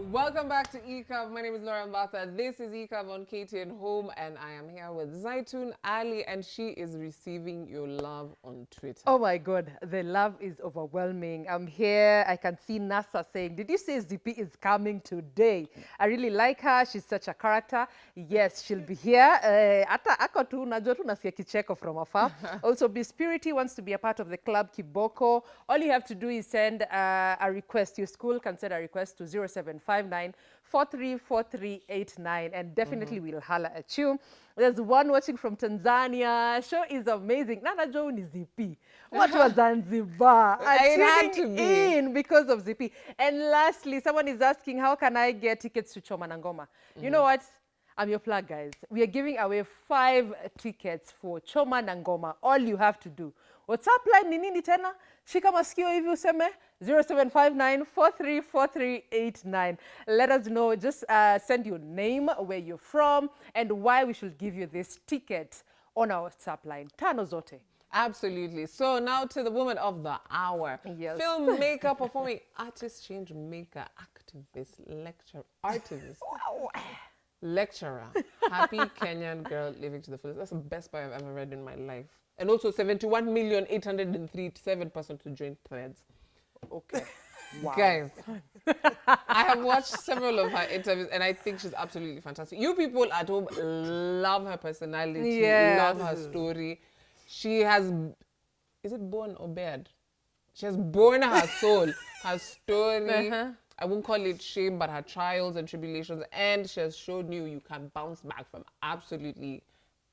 Welcome back to ECAV. My name is Laura Mbatha. This is ECAV on KTN Home, and I am here with Zaitun Ali, and she is receiving your love on Twitter. Oh my God, the love is overwhelming. I'm here. I can see NASA saying, did you say Zippy is coming today? I really like her. She's such a character. Yes, she'll be here. Ata ako tu, najua tu nasikia kicheko from afar. Also, Bispirity wants to be a part of the club Kiboko. All you have to do is send a request. Your school can send a request to 0759 434389, and definitely we'll holler at you. There's one watching from Tanzania. Show is amazing. Nana Joe is Zippy. What was Zanzibar? It had to Tuning be. in because of Zippy. And lastly, someone is asking, how can I get tickets to Choma Nangoma? You know what? I'm your plug, guys. We are giving away 5 tickets for Choma Nangoma. All you have to do. WhatsApp line ni nini tena? Shika masikio hivi useme 0759 434389. Let us know. Just send your name, where you're from, and why we should give you this ticket on our WhatsApp line. Tano zote. Absolutely. So now to the woman of the hour. Yes. Filmmaker, performing artist, change maker, activist, lecturer, artist. Lecturer, happy Kenyan girl living to the fullest. That's the best bio I've ever read in my life. And also 71,803,7% to join Threads. Okay. Wow. Guys, I have watched several of her interviews and I think she's absolutely fantastic. You people at home love her personality, Yes. love her story. She has, is it born or bared? She has born her soul, her story. I won't call it shame, but her trials and tribulations. And she has shown you can bounce back from absolutely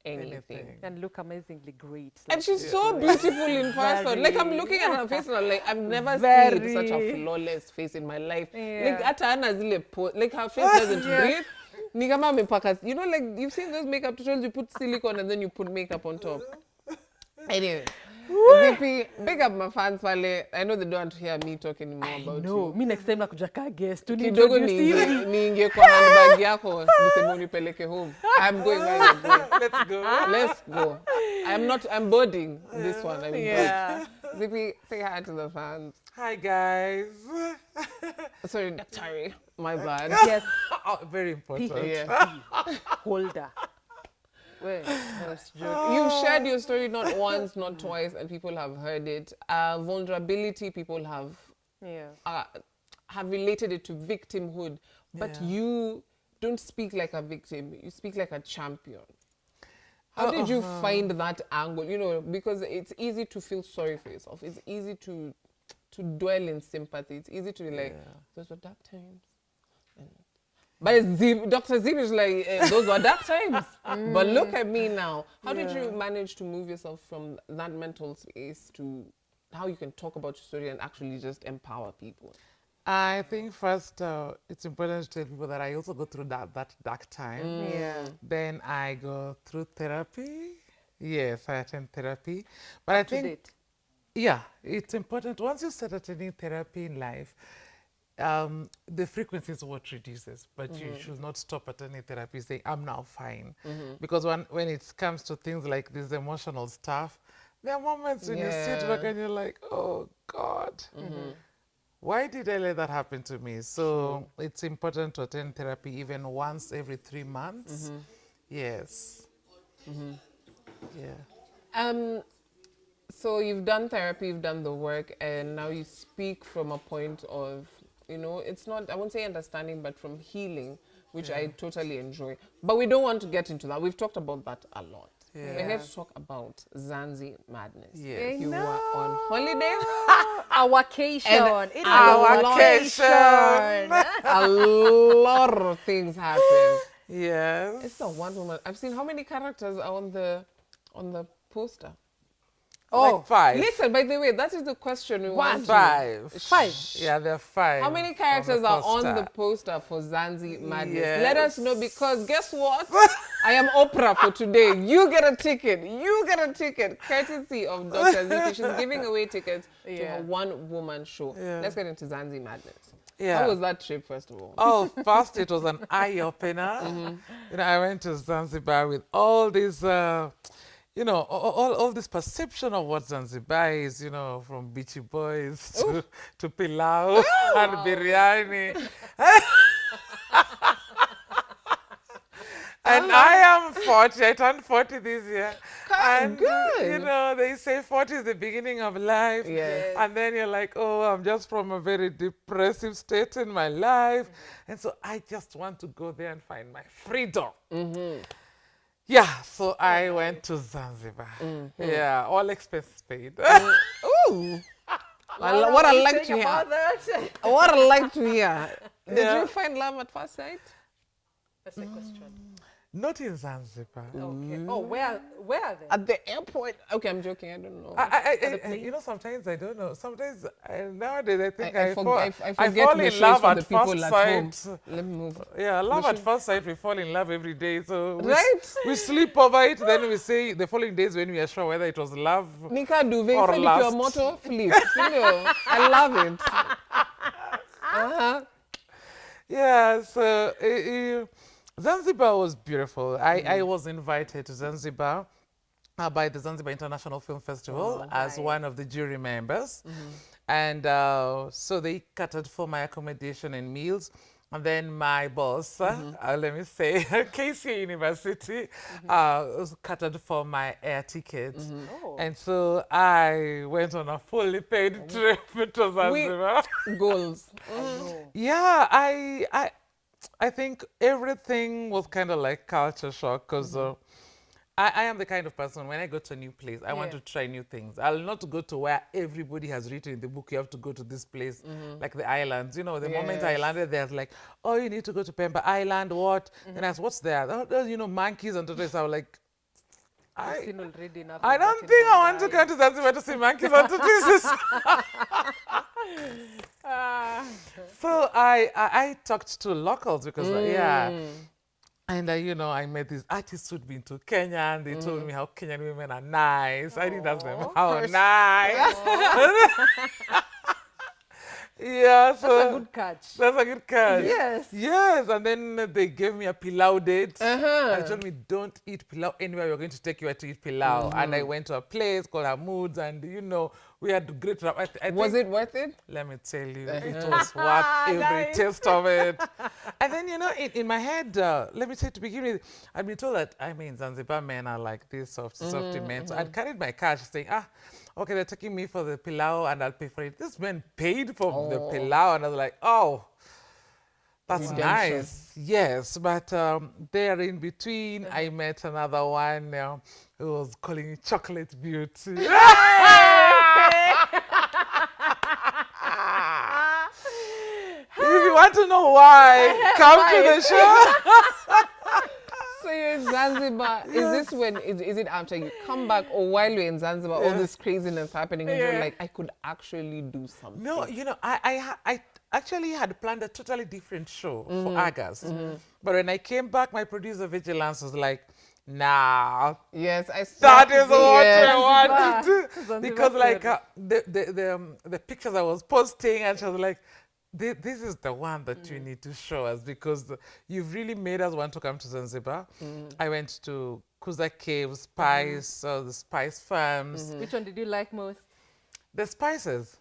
anything. And look amazingly great. And she's so beautiful in person. Like, I'm looking at her face and I'm like, I've never Very. seen such a flawless face in my life. Yeah. Like, hata hana zile like her face doesn't breathe. Ni kama amepaka, you know, like, you've seen those makeup tutorials, you put silicone and then you put makeup on top. Anyway, Zippy, big up my fans, Pale. I know they don't want to hear me talk anymore about No, you. me next time nakuja ka guest. Kidogo niingie kwa handbag yako, niseme unipeleke home. I'm going where you're going. Let's go. Let's go. I'm boarding this one. Yeah. Zippy, say hi to the fans. Hi, guys. Sorry, Daktari. My bad. Yes. Oh, very important. Yeah. Holder. Wait, that's joke. You've shared your story not once, not twice, and people have heard it. Vulnerability, people have related it to victimhood, but you don't speak like a victim. You speak like a champion. How did you find that angle? You know, because it's easy to feel sorry for yourself. It's easy to dwell in sympathy. It's easy to be like, those were dark times. But Dr. Zip is like, those were dark times. But look at me now. How did you manage to move yourself from that mental space to how you can talk about your story and actually just empower people? I think first it's important to tell people that I also go through that dark time. Yeah. Then I go through therapy. Yes, I attend therapy. But I think, date. yeah, it's important. Once you start attending therapy in life, the frequency is what reduces, but you should not stop at any therapy saying, I'm now fine. Because when it comes to things like this emotional stuff, there are moments when you sit back and you're like, oh God, why did I let that happen to me? So it's important to attend therapy even once every 3 months. Yes. Yeah. So you've done therapy, you've done the work, and now you speak from a point of, you know, it's not, I won't say understanding, but from healing, which I totally enjoy. But we don't want to get into that. We've talked about that a lot. We're here to talk about Zanzi madness. Yes. You were on holiday. A vacation. And It a was vacation. A lot of things happened. Yes. It's not one woman. I've seen how many characters are on the poster. Oh, like 5. Listen, by the way, that is the question we want. 5. 5. Yeah, there are 5. How many characters are on the poster for Zanzi Madness? Yes. Let us know, because guess what? I am Oprah for today. You get a ticket. You get a ticket. Courtesy of Dr. Zippy. She's giving away tickets to her one-woman show. Let's get into Zanzi Madness. Yeah. How was that trip, first of all? Oh, first it was an eye-opener. You know, I went to Zanzibar with all these you know, all this perception of what Zanzibar is, you know, from beachy boys to pilau and biryani. And I am 40. I turned 40 this year. And, good. you know, they say 40 is the beginning of life. Yes. And then you're like, oh, I'm just from a very depressive state in my life. And so I just want to go there and find my freedom. Yeah, so I went to Zanzibar. Yeah, all expenses paid. Ooh. What I like to hear. That? What I like to hear. Did Yeah. you find love at first sight? That's the question. Not in Zanzibar. Okay. Oh, where are they? At the airport? Okay, I'm joking. I don't know. You know, sometimes I don't know. Sometimes nowadays I think I forget I fall the in shows love for at the people first at sight. home. Let me move. Yeah, love at first sight. We fall in love every day. So Right? we sleep over it. Then we say the following days when we are sure whether it was love. Nika Duve Or said lust. your motto flip. You know, I love it. Yeah, so Zanzibar was beautiful. I was invited to Zanzibar by the Zanzibar International Film Festival as one of the jury members. And so they catered for my accommodation and meals. And then my boss, let me say, KTN University, catered for my air tickets. And so I went on a fully paid trip to Zanzibar. Goals. Yeah, I think everything was kind of like culture shock because I am the kind of person, when I go to a new place, I want to try new things. I'll not go to where everybody has written in the book, you have to go to this place, like the islands. You know, the moment I landed, there's like, oh, you need to go to Pemba Island, what? And I asked, what's there? Oh, there's, you know, monkeys and tortoises. I was like, I don't think I want to go to Zanzibar to see monkeys and tortoises. So I talked to locals because, and you know, I met these artists who'd been to Kenya and they told me how Kenyan women are nice. I didn't ask them how nice. Yeah, so That's a good catch. That's a good catch. Yes. Yes, and then they gave me a pilau date. And they told me, don't eat pilau anywhere. We're going to take you to eat pilau. And I went to a place called Hamud's, and you know, we had great. Was it worth it? Let me tell you, it was worth every taste of it. And then, you know, in my head, let me say to begin with, I've been told that, I mean, Zanzibar men are like this softy men. So I'd carried my cash saying, okay, they're taking me for the pilau and I'll pay for it. This man paid for the pilau, and I was like, oh, that's nice. Yes, but there in between, I met another one who was calling it Chocolate Beauty. If you want to know why, come to the show. So you're in Zanzibar. Is this when, is it after you come back or while you're in Zanzibar, all this craziness happening and you're like, I could actually do something? No, you know, I actually had planned a totally different show for August. But when I came back, my producer Vigilance was like, nah. Yes, I That is what I want to do. Because like the pictures I was posting, and she was like, this is the one that you need to show us because you've really made us want to come to Zanzibar. I went to Kuza Cave, Spice, the Spice Farms. Which one did you like most? The spices.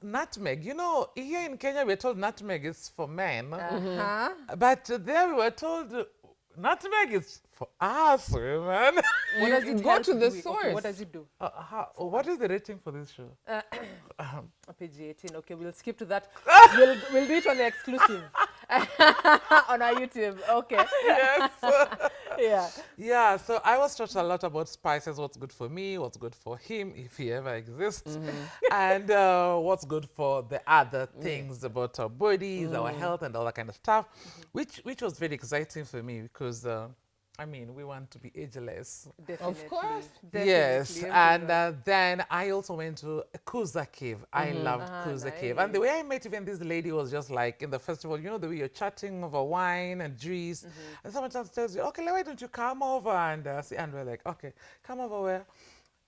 Nutmeg. You know, here in Kenya, we're told nutmeg is for men. But there we were told nutmeg is for us, women. What does it go to the do? source. Okay, what does it do? What is the rating for this show? Page 18. Okay, we'll skip to that. we'll do it on the exclusive on our YouTube. Okay. Yes. Yeah. Yeah, so I was taught a lot about spices, what's good for me, what's good for him, if he ever exists, and what's good for the other things about our bodies, our health, and all that kind of stuff, which was very exciting for me because, I mean, we want to be ageless. Definitely. Of course. Yes, and then I also went to Kuza Cave. I loved Kuza Cave. And the way I met even this lady was just like in the festival, you know, the way you're chatting over wine and juice. And someone just tells you, okay, why don't you come over and see? And we're like, okay, come over where?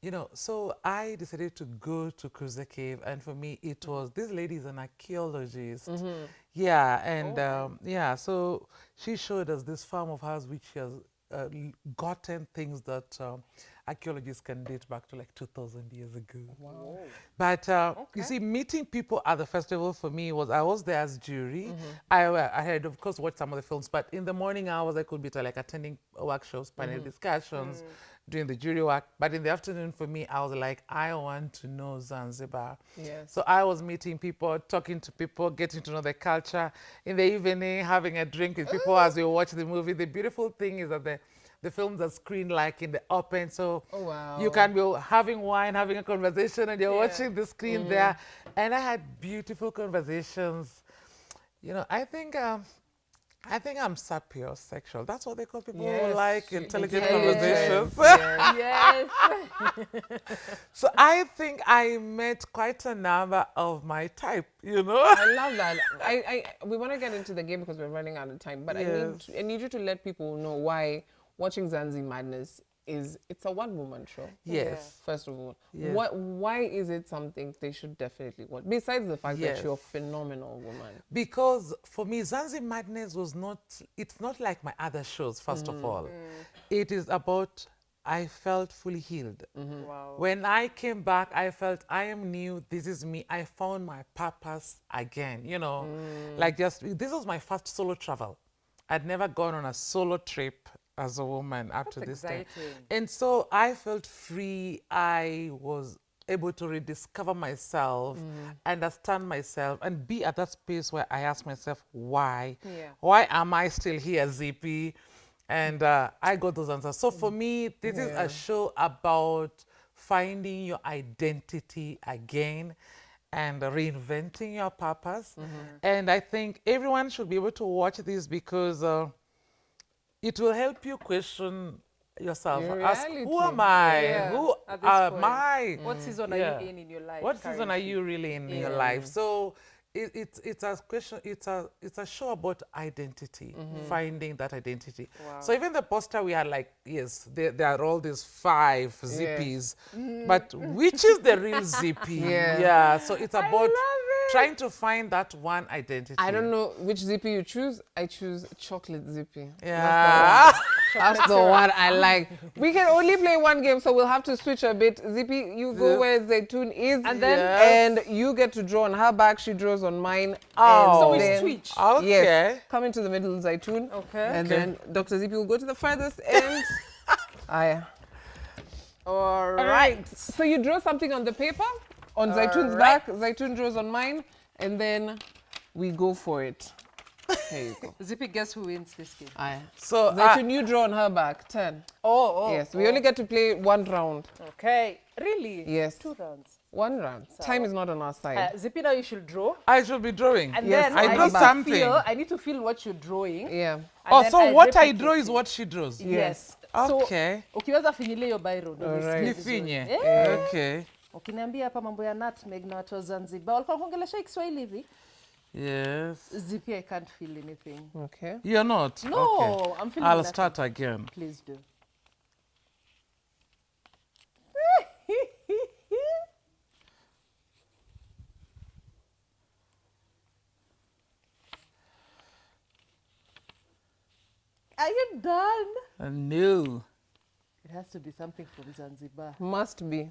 You know, so I decided to go to Kuza Cave. And for me, it was, this lady is an archaeologist. Yeah, and yeah, so she showed us this farm of hers, which she has gotten things that archaeologists can date back to like 2,000 years ago. Wow. But you see, meeting people at the festival for me was, I was there as jury. I had, of course, watched some of the films, but in the morning hours, I could be like attending workshops, panel discussions, doing the jury work. But in the afternoon, for me, I was like, I want to know Zanzibar. Yes. So I was meeting people, talking to people, getting to know the culture. In the evening, having a drink with people as we watch the movie. The beautiful thing is that the films are screened like in the open, so you can be having wine, having a conversation, and you're watching the screen there. And I had beautiful conversations. You know, I think I'm sapiosexual. That's what they call people who like intelligent conversations. Yes. So I think I met quite a number of my type, you know. I love that. We want to get into the game because we're running out of time, but I need you to let people know why watching Zanzi Madness it's a one-woman show. Yes. First of all, Yes. why is it something they should definitely watch? Besides the fact that you're a phenomenal woman. Because for me, Zanzi Madness it's not like my other shows, first of all. It is about, I felt fully healed. Wow. When I came back, I felt I am new, this is me. I found my purpose again, you know. Like this was my first solo travel. I'd never gone on a solo trip as a woman up to this time. And so I felt free. I was able to rediscover myself, understand myself, and be at that space where I ask myself, why? Why am I still here, Zippy? And I got those answers. So for me, this is a show about finding your identity again and reinventing your purpose. And I think everyone should be able to watch this because it will help you question yourself. Ask, who am I? Who am I? What season are you in your life? What season are you really in your life? So it's a question. It's a show about identity, finding that identity. So even the poster we had, like, there are all these 5 Zippies, but which is the real Zippy? So it's about trying to find that one identity. I don't know which Zippy you choose. I choose chocolate Zippy. That's the one I like. We can only play one game, so we'll have to switch a bit. Zippy, you go where Zaitun is, and then and you get to draw on her back. She draws on mine. So we switch. Okay. Yes. Come into the middle, Zaitun. Okay. And then Dr. Zippy will go to the furthest end. All right. So you draw something on the paper, on Zaitun's back. Zaitun draws on mine, and then we go for it. Here you go. Zippy, guess who wins this game? So Zaitun, you draw on her back. 10. Yes, we only get to play 1 round. Okay. Really? Yes. 2 rounds. 1 round. Time is not on our side. Zippy, now you should draw. I should be drawing. And Yes, then I draw something. I need to feel what you're drawing. Yeah. Oh, so what I draw is what she draws. Yes. Okay. So, ukiweza finyilia hiyo biro. Alright. Nifinye. Okay. Ukiniambia hapa mambo ya nutmeg na watu wa Zanzibar. Walikuwa kuongelesha Kiswahili hivi? Yes. Zippy, I can't feel anything. Okay. You're not? No, okay. I'm feeling I'll nothing. start again. Please do. Are you done? No. It has to be something from Zanzibar. Must be.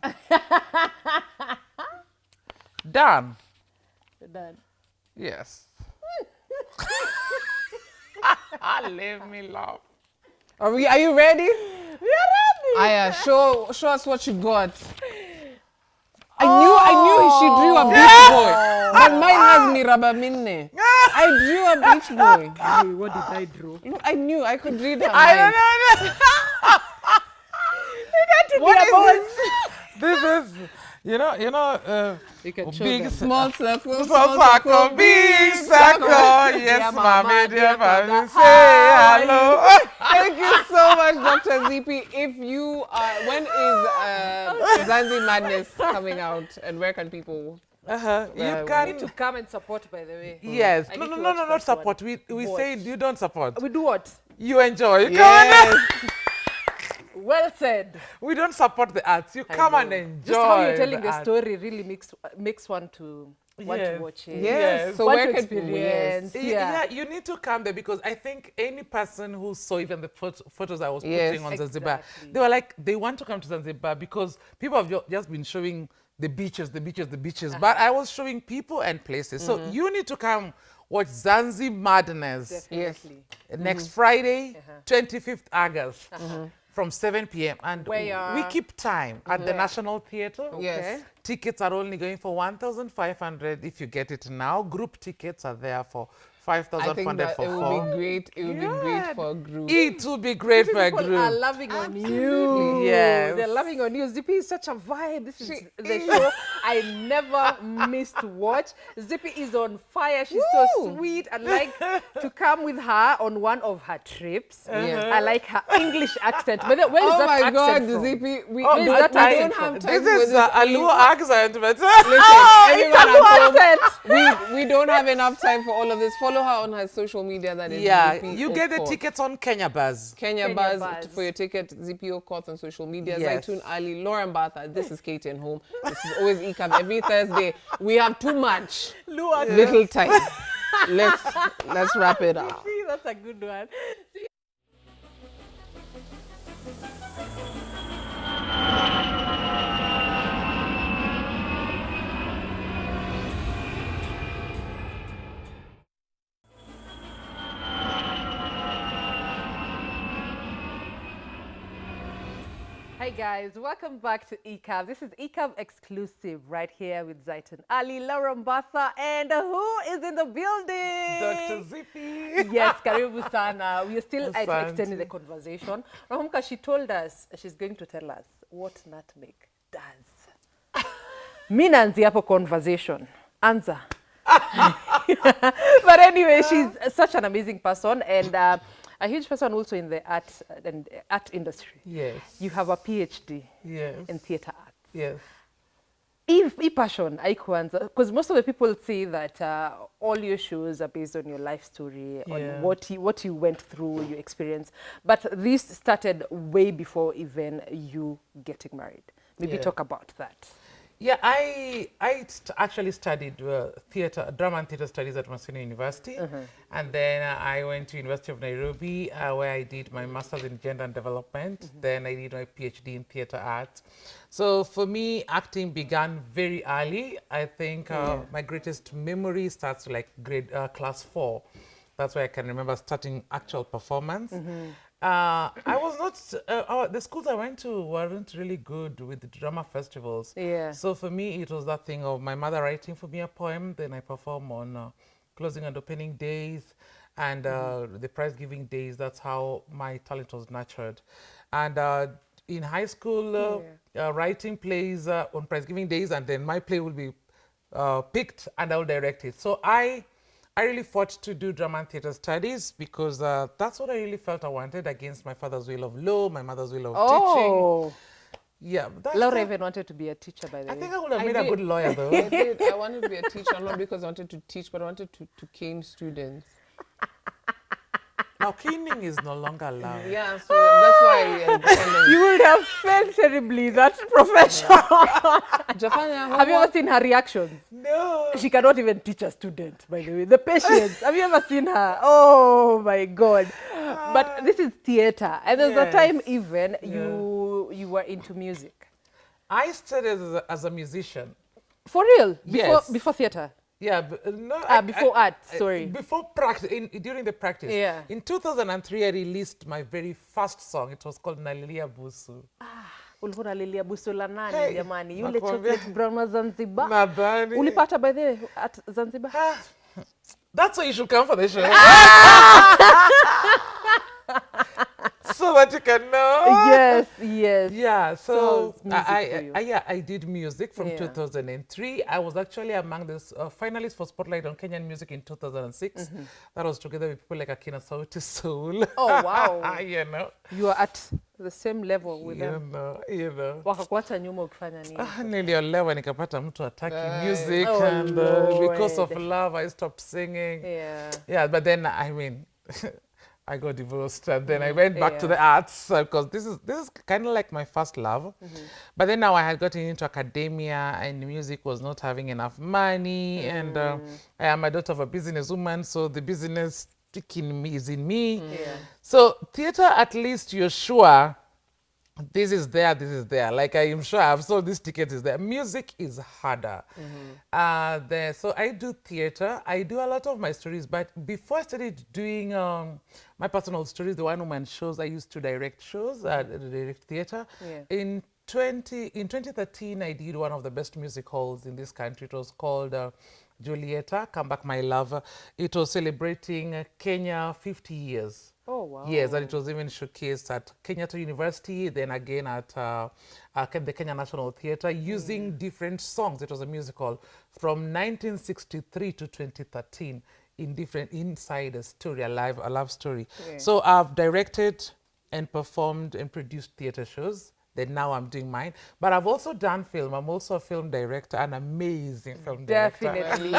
Done. You're done. Yes. Leave me laugh. Are you ready? We are ready. Aya, show us what you got. I knew she drew a beach boy, but mine has Miraba Minne. I drew a beach boy. Hey, what did I draw? I knew I could read her mind. I don't know. What is this? This is, you know, You can show big them. Small circle, small circle, big circle. Yes, mommy, dear family, say hello. Thank you so much, Dr. Zippy. If you when is Zanzi Madness coming out, and where can people? You You can. need to come and support, by the way. Yes. I No, need to no, watch not that support. one. We Watch. say you don't support. We do what? You enjoy. You come Yes. Well said. We don't support the arts. You come and enjoy. Just how you're telling the the art. story really makes one to want to watch it. Yes. So want where to can experience. Yeah, you need to come there because I think any person who saw even the photos I was putting on Zanzibar, Exactly. they were like, they want to come to Zanzibar because people have just been showing the beaches. But I was showing people and places. So you need to come watch Zanzi Madness. Definitely. Next Friday, 25th August. From 7 p.m. And we keep time at the National Theatre. Yes. Tickets are only going for 1,500 if you get it now. Group tickets are there for I think 5,500 that for it will four. be great. It will be great for a group. It will be great for a People group. are loving on you. Yes. They're loving on you. Zippy is such a vibe. This is the show I never missed to watch. Zippy is on fire. She's so sweet. I'd like to come with her on one of her trips. I like her English accent. But where is Oh that my accent God, from? Zippy, we is that don't accent have from? time This for is a Luo accent, but Listen, everyone at accent. home, we don't have enough time for all of this. Follow her on her social media. That is Zippy you get the Okoth. tickets on Kenya Buzz. Kenya Kenya Buzz Buzz. for your ticket, Zippy Okoth on social media, Yes. Zaitun Ali, Lauren Batha. This is KTN Home. This is always ECAB every Thursday. We have too much, little time. Let's wrap it up. That's a good one. Hi guys, welcome back to ECAB. This is ECAB exclusive right here with Zaitun Ali, Lauren Batha, and who is in the building? Dr. Zippy. Yes, karibu sana. We are still Asante. extending the conversation. Rahumka, she told us, she's going to tell us what nutmeg does. Mi naanzia hapo conversation. Anza. But anyway, she's such an amazing person and a huge person also in the art industry. Yes. You have a PhD Yes. in theatre arts. Yes. Passion, because most of the people say that all your shows are based on your life story, on what you went through, your experience. But this started way before even you getting married. Maybe talk about that. Yeah, I actually studied drama and theatre studies at Maseno University. And then I went to University of Nairobi where I did my master's in gender and development. Then I did my PhD in theatre arts. So for me, acting began very early. I think my greatest memory starts like class 4. That's where I can remember starting actual performance. I was not, the schools I went to weren't really good with the drama festivals. Yeah. So for me, it was that thing of my mother writing for me a poem, then I perform on closing and opening days and the prize giving days. That's how my talent was nurtured. And in high school, writing plays on prize giving days, and then my play will be picked and I'll direct it. So I really fought to do drama and theatre studies because that's what I really felt I wanted against my father's will of law, my mother's will of teaching. Yeah. Laura even wanted to be a teacher, by the way. I think I would have made a good lawyer, though. I did. I wanted to be a teacher, not because I wanted to teach, but I wanted to cane students. Now, caning is no longer allowed. Yeah, so that's why You would have failed terribly that profession. Have you ever seen her reactions? No. She cannot even teach a student, by the way. The patience. Have you ever seen her? Oh my God. But this is theatre. And there's a time even you were into music. I started as a musician. For real? Yes. Before theatre? Yeah, before art, sorry. Before practice, during the practice. Yeah. In 2003, I released my very first song. It was called Nalilia Busu. Ulikuwa unalilia busu la nani Hey, jamani? Yule nakwambia. chocolate brown wa Zanzibar. Nadhani. Ulipata by the way at Zanzibar? That's why you should come for the show. So that you can know. Yes, yes. Yeah, so music for you. I did music from 2003. I was actually among the finalists for Spotlight on Kenyan Music in 2006. That was together with people like Akina Sauti Soul. Oh, wow. You know. You are at the same level with them. You know. Wakakuacha nyuma ukifanya nini? Niliolewa nikapata mtu ataki music Oh, and because of Lord. love I stopped singing. Yeah. Yeah, but then I mean I got divorced, and then I went back to the arts because this is kind of like my first love. But then now I had gotten into academia, and music was not having enough money, and I am a daughter of a businesswoman, so the business in me is in me. So theater, at least you're sure this is there, this is there. Like I am sure I've sold this ticket is there. Music is harder. So I do theater. I do a lot of my stories, but before I started doing my personal stories, the one-woman shows, I used to direct shows, direct theater. In 2013, I did one of the best music halls in this country. It was called Julieta, Come Back My Lover. It was celebrating Kenya 50 years. Oh, wow. Yes, and it was even showcased at Kenyatta University, then again at the Kenya National Theatre, using different songs. It was a musical from 1963 to 2013 in different, inside a story, a love story. So I've directed and performed and produced theatre shows. Then now I'm doing mine. But I've also done film. I'm also a film director, an amazing film director. Definitely.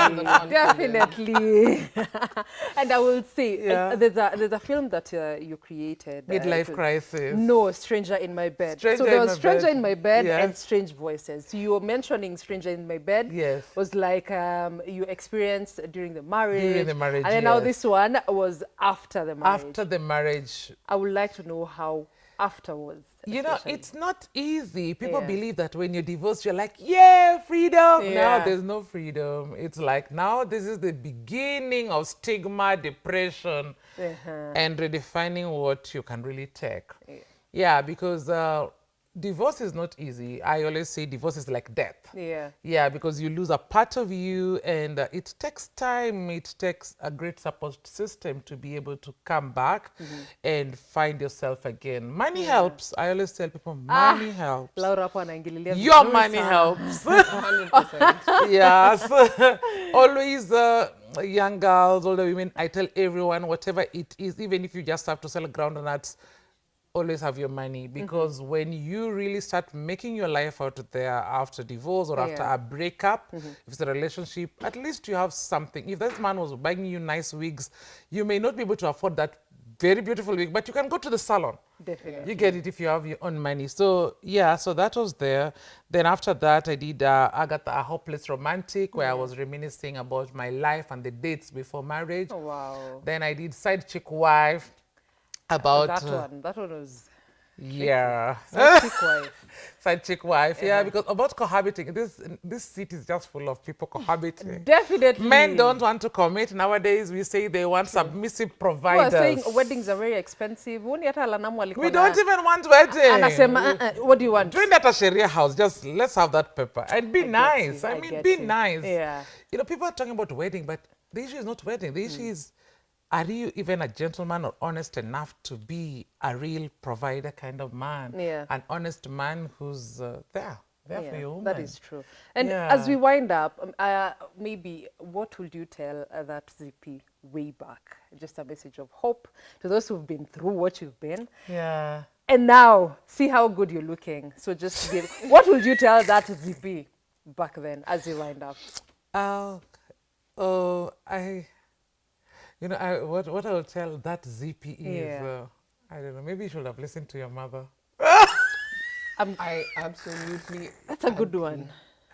And I will say, there's a film that you created. Midlife Crisis. No, Stranger in My Bed. So there was Stranger in My Bed and Strange Voices. So you were mentioning Stranger in My Bed. Yes. Was like you experienced during the marriage. During the marriage, and then now this one was after the marriage. After the marriage. I would like to know how afterwards. You know, it's not easy. People believe that when you're divorced, you're like, yeah, freedom. Now there's no freedom. It's like, now this is the beginning of stigma, depression, and redefining what you can really take. Yeah, because divorce is not easy. I always say divorce is like death. Yeah, because you lose a part of you, and it takes time. It takes a great support system to be able to come back and find yourself again. Money helps. I always tell people, money helps. Your money helps. 100%. Yeah, so always young girls, older women, I tell everyone, whatever it is, even if you just have to sell groundnuts, always have your money, because when you really start making your life out there after divorce or after a breakup, if it's a relationship, at least you have something. If this man was buying you nice wigs, you may not be able to afford that very beautiful wig, but you can go to the salon. Definitely. You get it if you have your own money. So yeah, so that was there. Then after that, I did Agatha, A Hopeless Romantic, where I was reminiscing about my life and the dates before marriage. Oh, wow. Then I did Side Chick Wife, about that one was Side Chick Wife. Side Chick Wife, because about cohabiting, this city is just full of people cohabiting. Definitely. Men don't want to commit nowadays. We say they want submissive providers. Who are saying weddings are very expensive. We don't even want wedding. What do you want? Doing that at Sharia house, just let's have that paper and be nice. I mean, be nice. Yeah. You know, people are talking about wedding, but the issue is not wedding. The issue is, are you even a gentleman or honest enough to be a real provider kind of man? An honest man who's there for your woman. That is true. And as we wind up, maybe what would you tell that Zippy way back? Just a message of hope to those who've been through what you've been. Yeah. And now, see how good you're looking. So just give, what would you tell that Zippy back then as you wind up? What I would tell that Zippy is, I don't know, maybe you should have listened to your mother. I absolutely. That's a good one.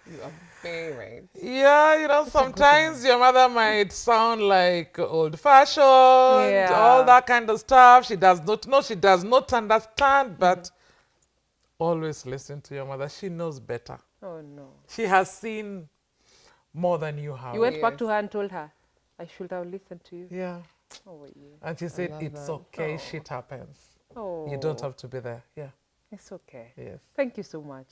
You are very right. Yeah, you know, sometimes your mother might sound like old-fashioned, all that kind of stuff. She does not understand, but always listen to your mother. She knows better. Oh, no. She has seen more than you have. You went back to her and told her, I should have listened to you. Yeah. Oh, yeah. And she said, it's okay, shit happens. Oh. You don't have to be there. Yeah. It's okay. Yes. Thank you so much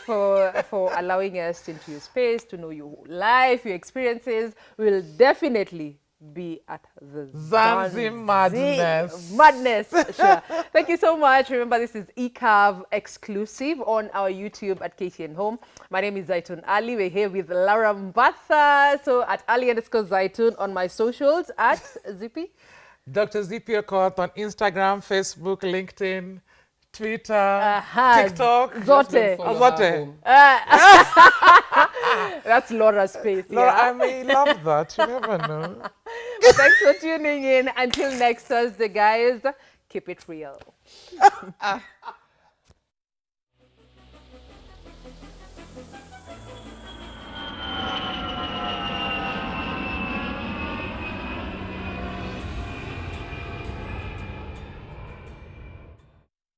for allowing us into your space, to know your life, your experiences. We'll definitely be at the Zanzi Madness. Madness, sure. Thank you so much. Remember, this is ECAV exclusive on our YouTube at KTN Home. My name is Zaitun Ali. We're here with Laura Mbatha. So at Ali_Zaitun on my socials, at Zippy. Dr. Zippy Okoth on Instagram, Facebook, LinkedIn, Twitter, TikTok. Zote. Zote. That's Laura's space. Laura, I may love that. You never know. Thanks for tuning in. Until next Thursday, guys, keep it real.